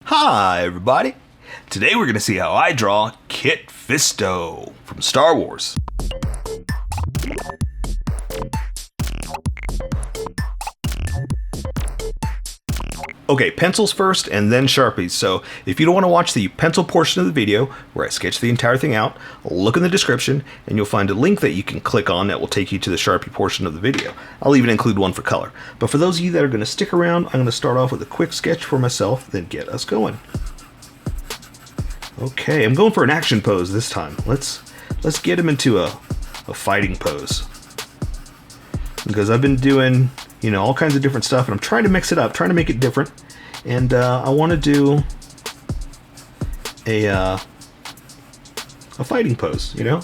Hi everybody! Today we're going to see how I draw Kit Fisto from Star Wars. Okay, pencils first and then Sharpies. So if you don't want to watch the pencil portion of the video where I sketch the entire thing out, look in the description and you'll find a link that you can click on that will take you to the Sharpie portion of the video. I'll even include one for color. But for those of you that are going to stick around, I'm going to start off with a quick sketch for myself, then get us going. Okay, I'm going for an action pose this time. Let's get him into a fighting pose. Because I've been doing, you know, all kinds of different stuff, and I'm trying to mix it up, trying to make it different. And I want to do a fighting pose, you know,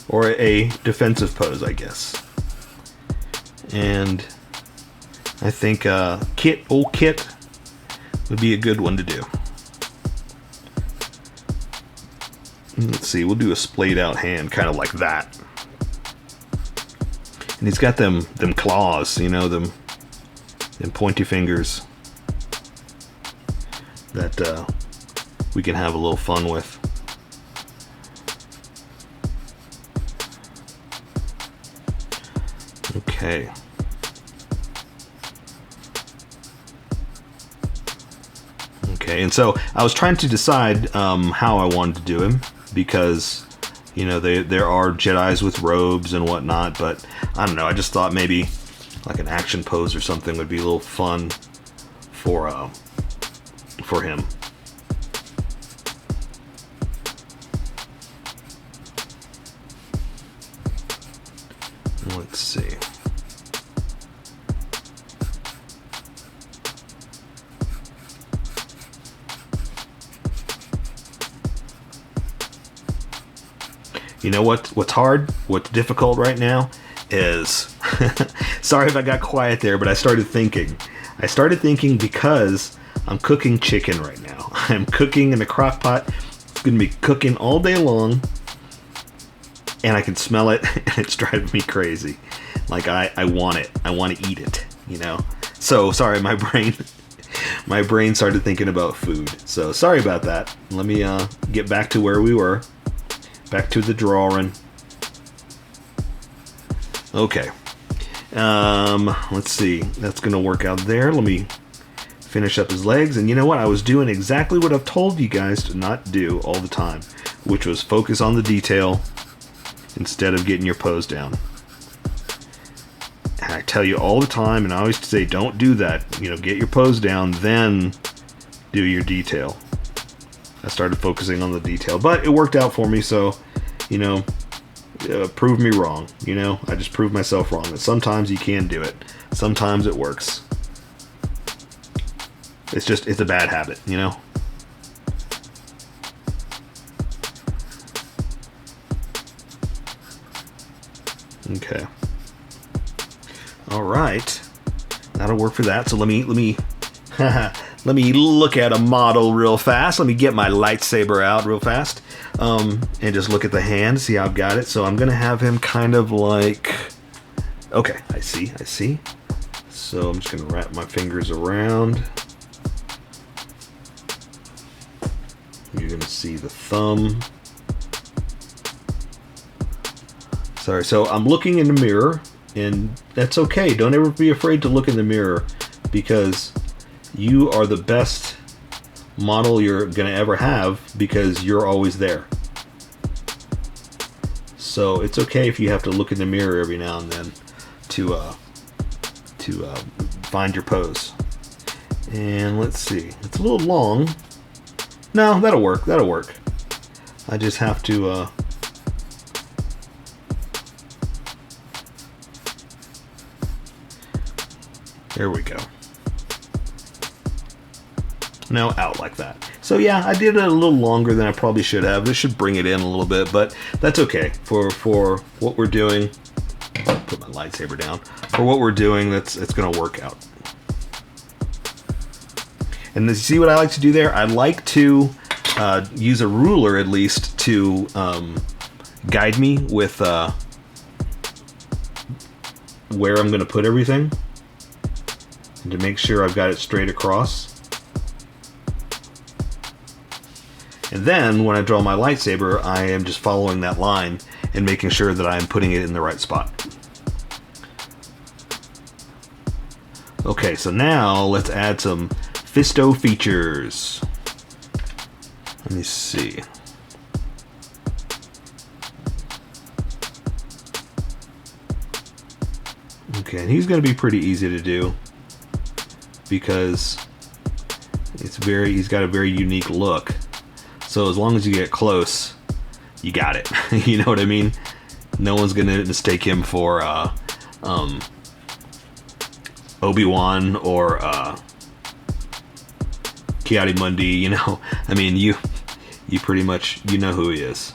or a defensive pose, I guess. And I think old Kit would be a good one to do. Let's see, we'll do a splayed out hand, kind of like that. And he's got them claws, you know, them pointy fingers that we can have a little fun with. Okay. Okay, and so I was trying to decide how I wanted to do him, because you know there are Jedis with robes and whatnot, but I don't know, I just thought maybe like an action pose or something would be a little fun for him. Let's see. You know what's hard? What's difficult right now is sorry if I got quiet there, but I started thinking because I'm cooking chicken right now. I'm cooking in a crock pot. It's gonna be cooking all day long, and I can smell it, and it's driving me crazy. Like I want it. I want to eat it, you know? So sorry, my brain started thinking about food. So sorry about that. Let me get back to where we were. Back to the drawing. Okay. Let's see. That's gonna work out there. Let me finish up his legs. And you know what? I was doing exactly what I've told you guys to not do all the time, which was focus on the detail instead of getting your pose down. And I tell you all the time, and I always say, don't do that. You know, get your pose down, then do your detail. I started focusing on the detail, but it worked out for me, so, you know, prove me wrong, you know? I just proved myself wrong, that sometimes you can do it. Sometimes it works. It's a bad habit, you know? Okay. All right. That'll work for that, so let me let me look at a model real fast. Let me get my lightsaber out real fast, and just look at the hand, see how I've got it. So I'm gonna have him kind of like, okay, I see. So I'm just gonna wrap my fingers around. You're gonna see the thumb. Sorry, so I'm looking in the mirror, and that's okay. Don't ever be afraid to look in the mirror, because you are the best model you're gonna ever have, because you're always there. So it's okay if you have to look in the mirror every now and then to find your pose. And let's see, it's a little long. No, that'll work. I just have to there we go. Now out like that. So yeah, I did it a little longer than I probably should have. This should bring it in a little bit, but that's okay for what we're doing. Put my lightsaber down. For what we're doing, it's gonna work out. And you see what I like to do there? I like to use a ruler at least to guide me with where I'm gonna put everything, and to make sure I've got it straight across. And then when I draw my lightsaber, I am just following that line and making sure that I'm putting it in the right spot. Okay, so now let's add some FISTO features. Let me see. Okay, and he's going to be pretty easy to do because he's got a very unique look. So as long as you get close, you got it. You know what I mean? No one's going to mistake him for Obi-Wan or Ki-Adi-Mundi, you know. I mean, you pretty much, you know who he is.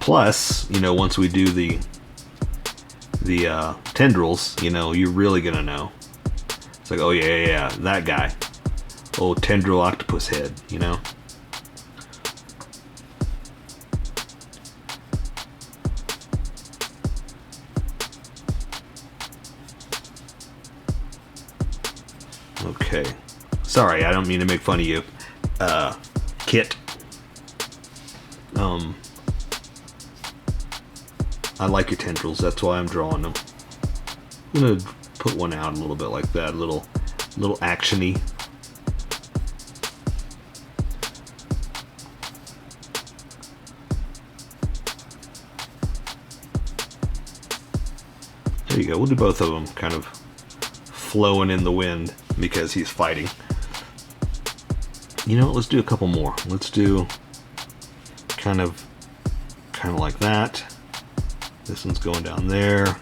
Plus, you know, once we do the tendrils, you know, you're really gonna know. It's like, oh yeah, that guy. Oh, tendril octopus head, you know. Okay. Sorry, I don't mean to make fun of you, Kit. I like your tendrils, that's why I'm drawing them. I'm gonna put one out a little bit like that, a little actiony. There you go, we'll do both of them kind of flowing in the wind because he's fighting. You know what, let's do a couple more. Let's do kind of like that. This one's going down there.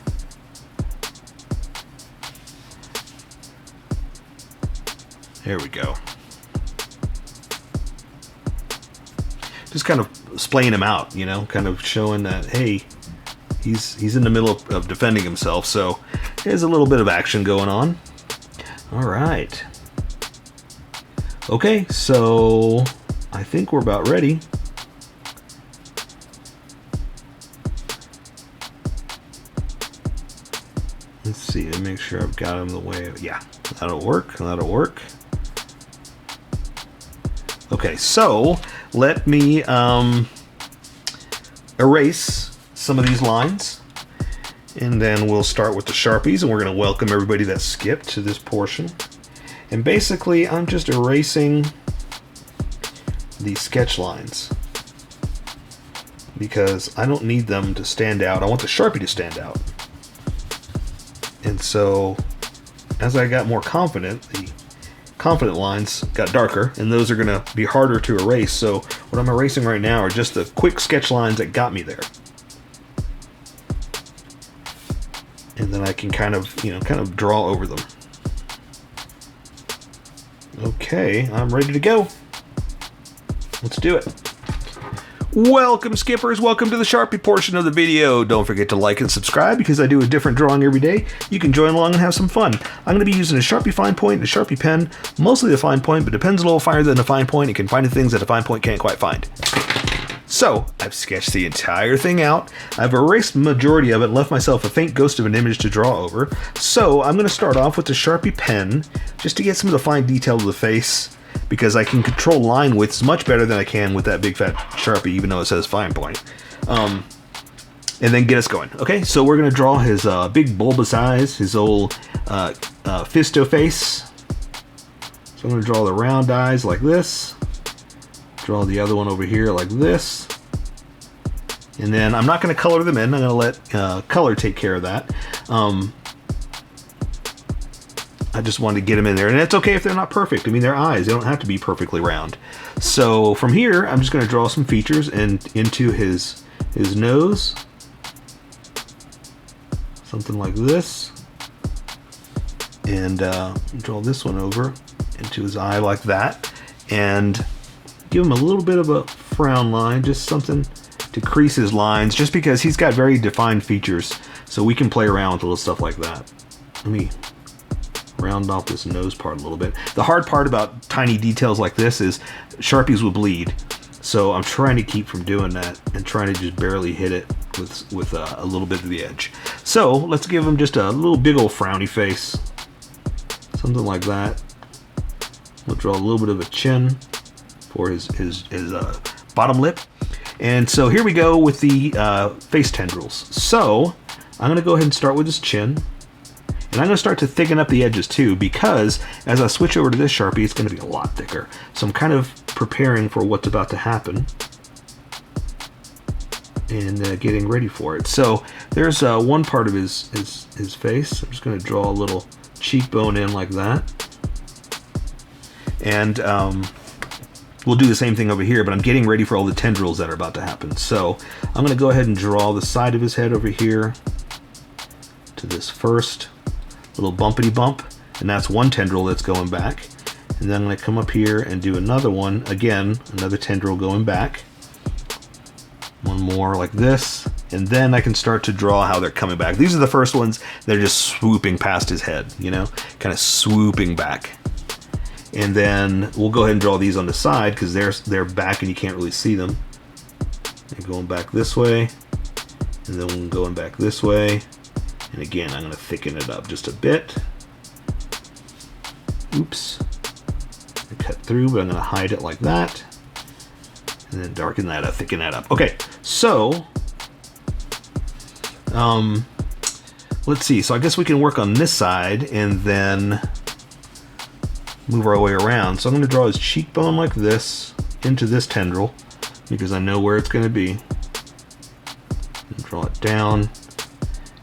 There we go. Just kind of splaying him out, you know, kind of showing that, hey, he's in the middle of defending himself, so there's a little bit of action going on. All right. Okay, so I think we're about ready. Let's see, to make sure I've got them the way, yeah, that'll work, that'll work. Okay, so let me erase some of these lines, and then we'll start with the Sharpies, and we're going to welcome everybody that skipped to this portion. And basically, I'm just erasing the sketch lines because I don't need them to stand out. I want the Sharpie to stand out. And so, as I got more confident, the confident lines got darker, and those are going to be harder to erase. So what I'm erasing right now are just the quick sketch lines that got me there. And then I can kind of draw over them. Okay, I'm ready to go. Let's do it. Welcome, skippers. Welcome to the Sharpie portion of the video. Don't forget to like and subscribe because I do a different drawing every day. You can join along and have some fun. I'm going to be using a Sharpie fine point and a Sharpie pen, mostly the fine point, but depends a little finer than the fine point. You can find the things that a fine point can't quite find. So, I've sketched the entire thing out. I've erased the majority of it, left myself a faint ghost of an image to draw over. So, I'm going to start off with the Sharpie pen, just to get some of the fine detail of the face, because I can control line widths much better than I can with that big fat Sharpie, even though it says fine point. And then get us going. Okay, so we're going to draw his big bulbous eyes, his old Fisto face. So I'm going to draw the round eyes like this. Draw the other one over here like this. And then I'm not going to color them in. I'm going to let color take care of that. I just wanted to get them in there. And it's okay if they're not perfect. I mean, they're eyes. They don't have to be perfectly round. So from here, I'm just going to draw some features and into his nose. Something like this. And draw this one over into his eye like that. And give him a little bit of a frown line, just something to crease his lines, just because he's got very defined features, so we can play around with little stuff like that. Let me round off this nose part a little bit. The hard part about tiny details like this is Sharpies will bleed, so I'm trying to keep from doing that and trying to just barely hit it with a little bit of the edge. So let's give him just a little big old frowny face, something like that. We'll draw a little bit of a chin. for his bottom lip. And so here we go with the face tendrils. So I'm going to go ahead and start with his chin. And I'm going to start to thicken up the edges too, because as I switch over to this Sharpie, it's going to be a lot thicker. So I'm kind of preparing for what's about to happen and getting ready for it. So there's one part of his face. I'm just going to draw a little cheekbone in like that. And we'll do the same thing over here, but I'm getting ready for all the tendrils that are about to happen. So I'm going to go ahead and draw the side of his head over here to this first little bumpity bump, and that's one tendril that's going back. And then I'm going to come up here and do another one, again, another tendril going back. One more like this, and then I can start to draw how they're coming back. These are the first ones that are just swooping past his head, you know, kind of swooping back. And then we'll go ahead and draw these on the side because they're back and you can't really see them. They're going back this way, and then going back this way. And again, I'm going to thicken it up just a bit. Oops. I cut through, but I'm going to hide it like that. And then darken that up, thicken that up. Okay, so let's see. So I guess we can work on this side and then move our way around. So I'm going to draw his cheekbone like this into this tendril because I know where it's going to be. And draw it down.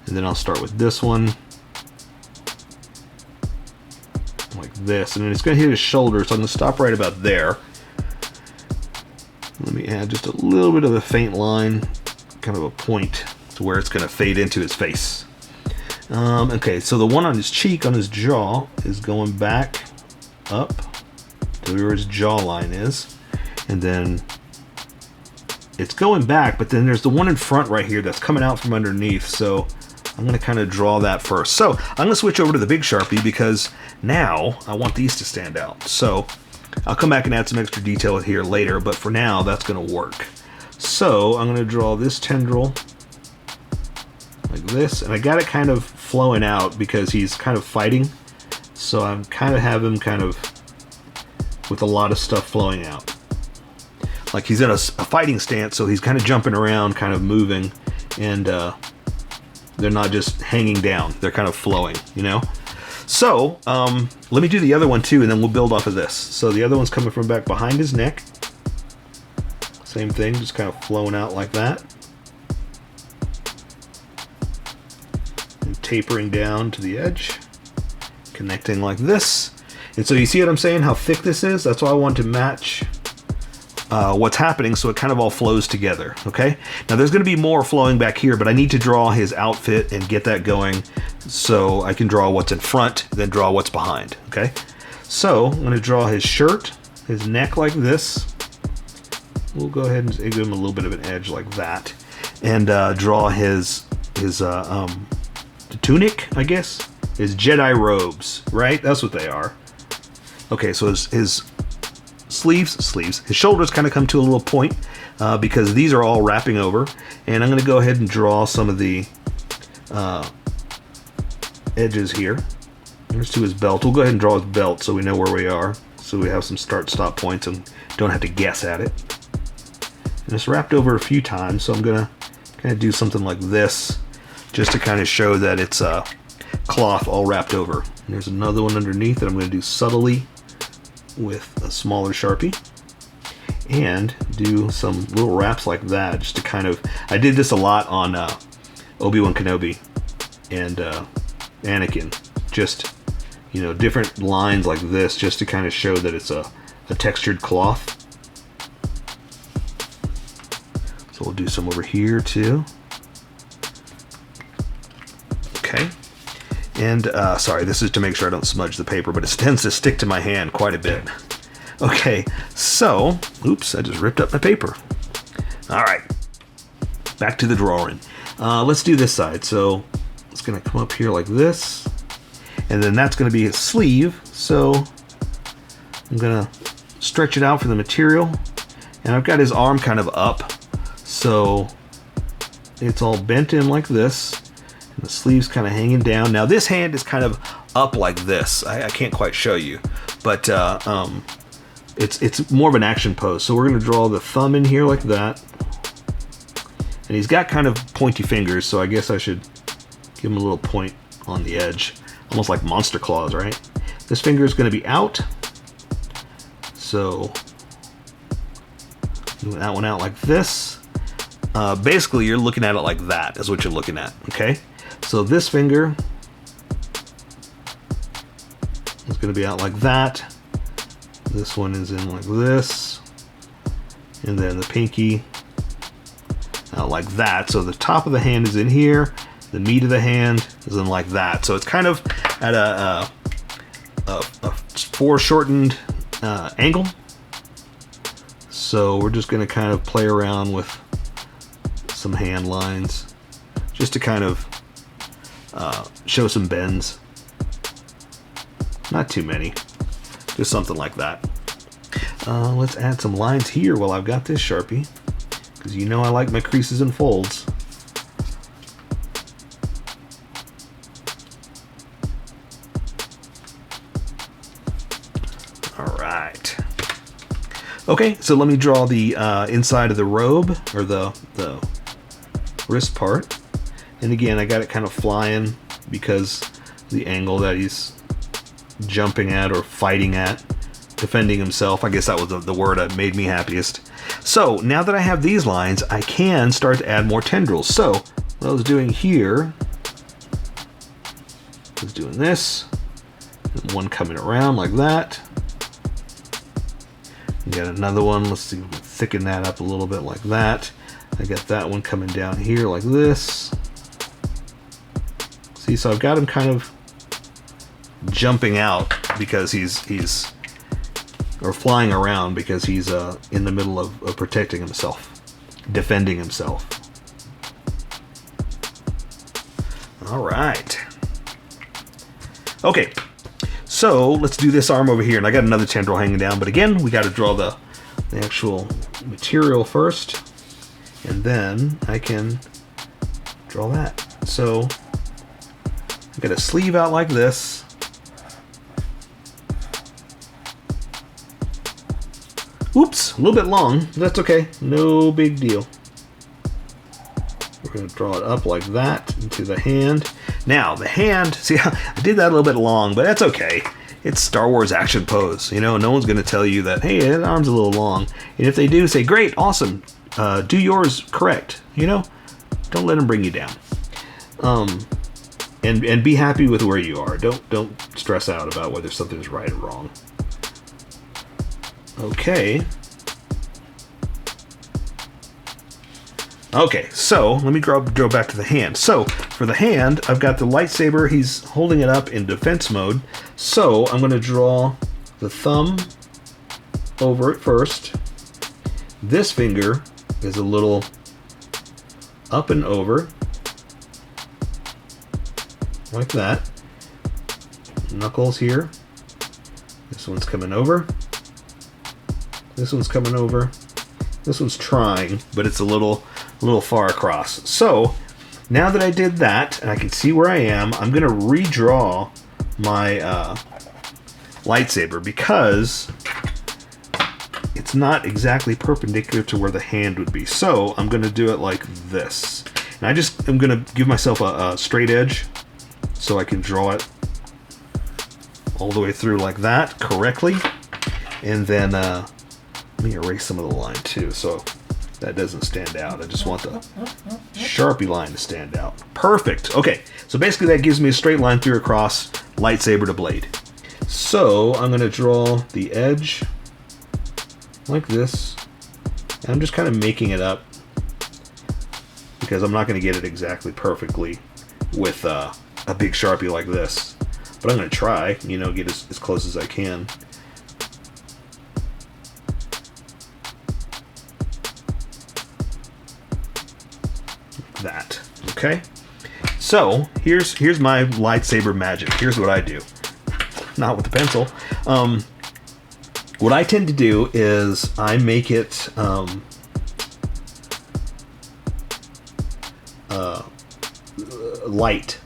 And then I'll start with this one, like this, and then it's going to hit his shoulder, so I'm going to stop right about there. Let me add just a little bit of a faint line, kind of a point to where it's going to fade into his face. Okay, so the one on his cheek, on his jaw, is going back up to where his jawline is, and then it's going back, but then there's the one in front right here that's coming out from underneath, so I'm going to kind of draw that first. So I'm going to switch over to the big Sharpie because now I want these to stand out. So I'll come back and add some extra detail here later, but for now that's going to work. So I'm going to draw this tendril like this, and I got it kind of flowing out because he's kind of fighting. So I'm kind of have him kind of with a lot of stuff flowing out. Like he's in a fighting stance, so he's kind of jumping around, kind of moving, and they're not just hanging down. They're kind of flowing, you know? So, let me do the other one too, and then we'll build off of this. So the other one's coming from back behind his neck. Same thing, just kind of flowing out like that. And tapering down to the edge. Connecting like this. And so you see what I'm saying, how thick this is? That's why I want to match what's happening so it kind of all flows together, okay? Now there's going to be more flowing back here, but I need to draw his outfit and get that going so I can draw what's in front, then draw what's behind, okay? So I'm going to draw his shirt, his neck like this. We'll go ahead and give him a little bit of an edge like that, and draw his tunic, I guess, his Jedi robes, right? That's what they are. Okay, so his sleeves, his shoulders kind of come to a little point because these are all wrapping over, and I'm going to go ahead and draw some of the edges here. Here's to his belt. We'll go ahead and draw his belt so we know where we are, so we have some start-stop points and don't have to guess at it. And it's wrapped over a few times, so I'm going to kind of do something like this just to kind of show that it's a cloth all wrapped over. And there's another one underneath that I'm going to do subtly with a smaller Sharpie and do some little wraps like that just to kind of, I did this a lot on Obi-Wan Kenobi and Anakin, just, you know, different lines like this just to kind of show that it's a textured cloth. So we'll do some over here too. Okay. And, sorry, this is to make sure I don't smudge the paper, but it tends to stick to my hand quite a bit. Okay, so, oops, I just ripped up my paper. All right, back to the drawing. Let's do this side. So it's gonna come up here like this, and then that's gonna be his sleeve. So I'm gonna stretch it out for the material, and I've got his arm kind of up, so it's all bent in like this. And the sleeve's kind of hanging down. Now this hand is kind of up like this. I can't quite show you, but it's more of an action pose. So we're going to draw the thumb in here like that. And he's got kind of pointy fingers, so I guess I should give him a little point on the edge. Almost like monster claws, right? This finger is going to be out. So move that one out like this. Basically, you're looking at it like that is what you're looking at, okay? So this finger is going to be out like that. This one is in like this. And then the pinky out like that. So the top of the hand is in here. The meat of the hand is in like that. So it's kind of at a foreshortened angle. So we're just going to kind of play around with some hand lines just to kind of show some bends. Not too many, just something like that. Let's add some lines here while I've got this Sharpie, because you know I like my creases and folds. Alright. Okay, so let me draw the inside of the robe, or the wrist part. And again, I got it kind of flying because the angle that he's jumping at or fighting at, defending himself. I guess that was the word that made me happiest. So now that I have these lines, I can start to add more tendrils. So what I was doing here was doing this, and one coming around like that. Got another one. Let's see, thicken that up a little bit like that. I got that one coming down here like this. See, so I've got him kind of jumping out because he's or flying around because he's in the middle of protecting himself, defending himself. All right. Okay. So let's do this arm over here, and I got another tendril hanging down, but again, we got to draw the actual material first, and then I can draw that. So I got a sleeve out like this. Oops, a little bit long. That's okay, no big deal. We're going to draw it up like that into the hand. Now, the hand, see, I did that a little bit long, but that's okay. It's Star Wars action pose. You know, no one's going to tell you that, hey, that arm's a little long. And if they do, say, great, awesome, do yours correct. You know, don't let them bring you down. And be happy with where you are. Don't stress out about whether something's right or wrong. Okay. Okay, so let me go back to the hand. So for the hand, I've got the lightsaber. He's holding it up in defense mode. So I'm going to draw the thumb over it first. This finger is a little up and over, like that. Knuckles here. This one's coming over. This one's coming over. This one's trying, but it's a little far across. So now that I did that and I can see where I am, I'm going to redraw my lightsaber because it's not exactly perpendicular to where the hand would be. So I'm going to do it like this. And I'm going to give myself a straight edge so I can draw it all the way through like that correctly. And then let me erase some of the line too, so that doesn't stand out. I just want the Sharpie line to stand out. Perfect. Okay, so basically that gives me a straight line through across lightsaber to blade. So I'm going to draw the edge like this. And I'm just kind of making it up because I'm not going to get it exactly perfectly with a big Sharpie like this. But I'm going to try, you know, get as close as I can. That. Okay, so here's my lightsaber magic. Here's what I do, not with the pencil. What I tend to do is I make it light.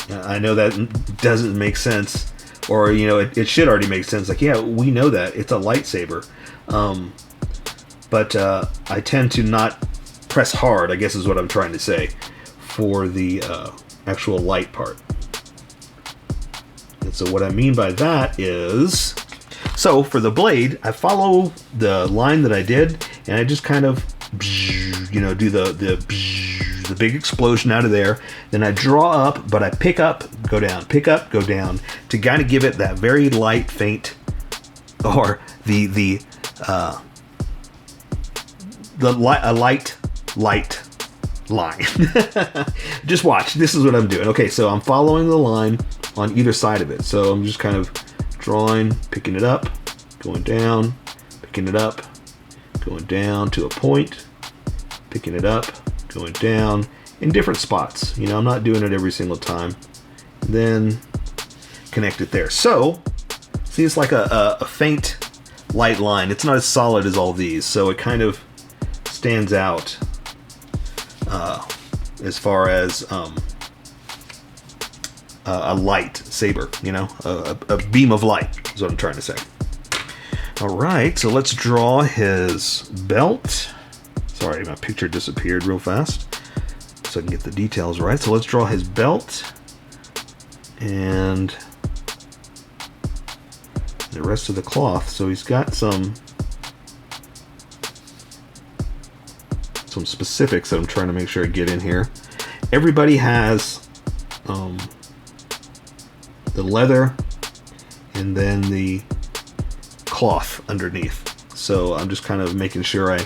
I know that doesn't make sense or you know, it should already make sense. Like, yeah, we know that it's a lightsaber, but I tend to not press hard, I guess is what I'm trying to say, for the actual light part. And so what I mean by that is, so for the blade, I follow the line that I did, and I just kind of, you know, do the big explosion out of there. Then I draw up, but I pick up, go down, pick up, go down, to kind of give it that very light, faint, or a light line. Just watch. This is what I'm doing. Okay, so I'm following the line on either side of it. So I'm just kind of drawing, picking it up, going down, picking it up, going down to a point, picking it up, going down in different spots. You know, I'm not doing it every single time. Then connect it there. So, see, it's like a faint light line. It's not as solid as all these, so it kind of stands out as far as a light saber, you know, a beam of light is what I'm trying to say. All right, so let's draw his belt. Sorry, my picture disappeared real fast, so I can get the details right. So let's draw his belt and the rest of the cloth. So he's got some specifics that I'm trying to make sure I get in here. Everybody has the leather and then the cloth underneath. So I'm just kind of making sure I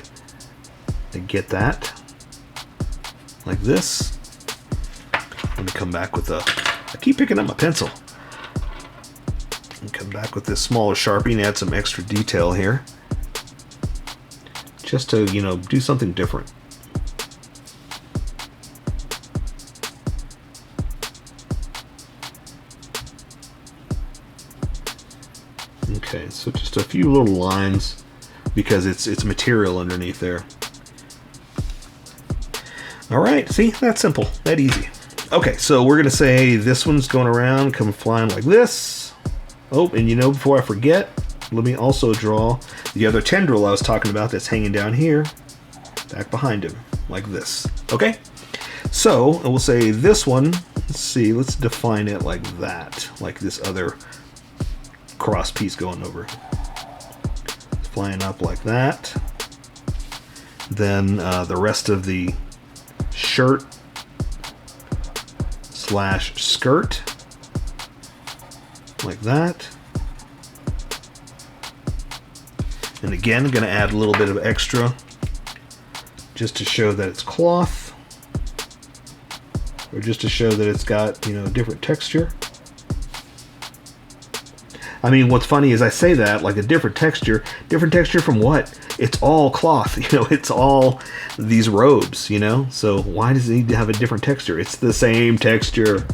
get that like this. Let me come back with I keep picking up my pencil. And come back with this smaller Sharpie and add some extra detail here. Just to, you know, do something different. Okay, so just a few little lines because it's material underneath there. All right, see, that's simple, that easy. Okay, so we're gonna say this one's going around, come flying like this. Oh, and you know, before I forget, let me also draw the other tendril I was talking about that's hanging down here, back behind him, like this. Okay? So, we'll say this one, let's see, let's define it like that, like this other cross piece going over. It's flying up like that. Then the rest of the shirt / skirt, like that. And again, I'm going to add a little bit of extra just to show that it's cloth, or just to show that it's got, you know, different texture. I mean, what's funny is I say that, like a different texture from what? It's all cloth, you know, it's all these robes, you know? So why does it need to have a different texture? It's the same texture.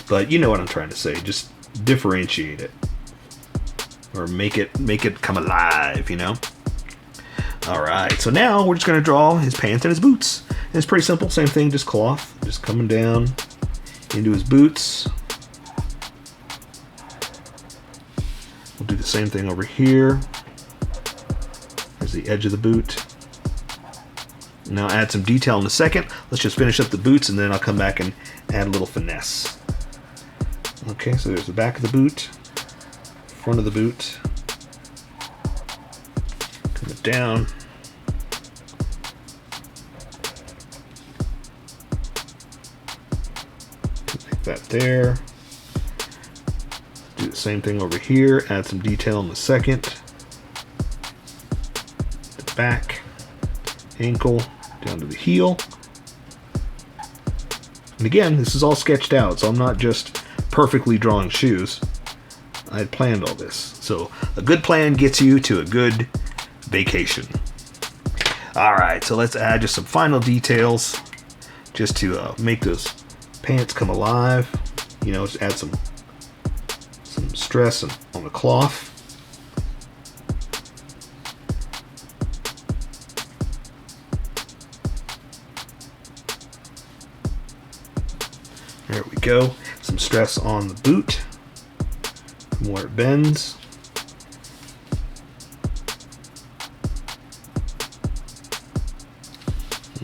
But you know what I'm trying to say, just differentiate it. Or make it come alive, you know? Alright, so now we're just going to draw his pants and his boots. And it's pretty simple, same thing, just cloth. Just coming down into his boots. We'll do the same thing over here. There's the edge of the boot. Now add some detail in a second. Let's just finish up the boots and then I'll come back and add a little finesse. Okay, so there's the back of the boot. Front of the boot, coming down, like that there. Do the same thing over here, add some detail in the second. The back, ankle, down to the heel. And again, this is all sketched out, so I'm not just perfectly drawing shoes. I had planned all this. So a good plan gets you to a good vacation. All right, so let's add just some final details just to make those pants come alive. You know, just add some stress on the cloth. There we go. Some stress on the boot. more it bends.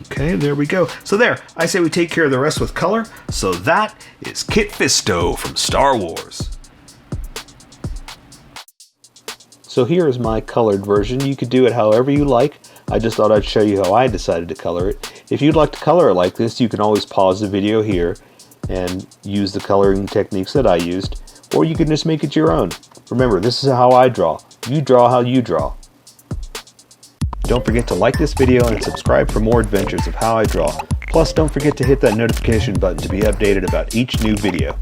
Okay, there we go. So there, I say we take care of the rest with color. So that is Kit Fisto from Star Wars. So here is my colored version. You could do it however you like. I just thought I'd show you how I decided to color it. If you'd like to color it like this, you can always pause the video here and use the coloring techniques that I used, or you can just make it your own. Remember, this is how I draw. You draw how you draw. Don't forget to like this video and subscribe for more adventures of how I draw. Plus, don't forget to hit that notification button to be updated about each new video.